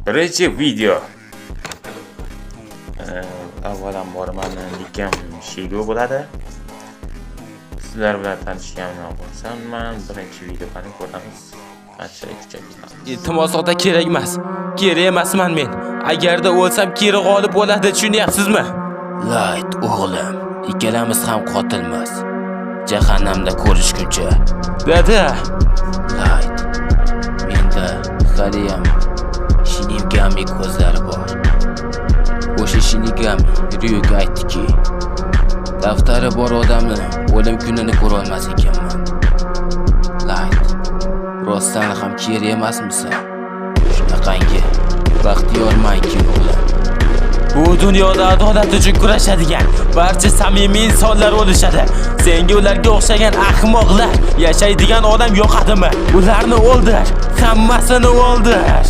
Birinchi video. Avvalambor meni nikim Shigo bo'ladi. Sizlar bilan tanishganimdan xursandman. Birinchi videoni ko'ramiz. Qanchalik kuchaytiramiz. Iltimos ota kerak emas. Kerak emasman men. Agarda o'lsam keri g'olib bo'ladi, tushunyapsizmi? Light o'g'lim, ikkalamiz ham qotilmiz. Jahannamda ko'rishguncha. Dada, Light, menda haliyam Shinigami ko'zlari bor. O'sha Shinigami Ryuga aytdiki, daftari bor odamni o'lim kunini ko'ra olmas ekanman. Light, rostdan ham kerak emasmisan? Shunaqangi baxtiyormanki o'g'lim. bu dunyoda adolat uchun kurashadigan barcha samimiy insonlar o'lishadi. Senga ularga o'xshagan ahmoqlar yashaydigan odam yo'qadimi? Ularni o'ldir, hammasini o'ldir.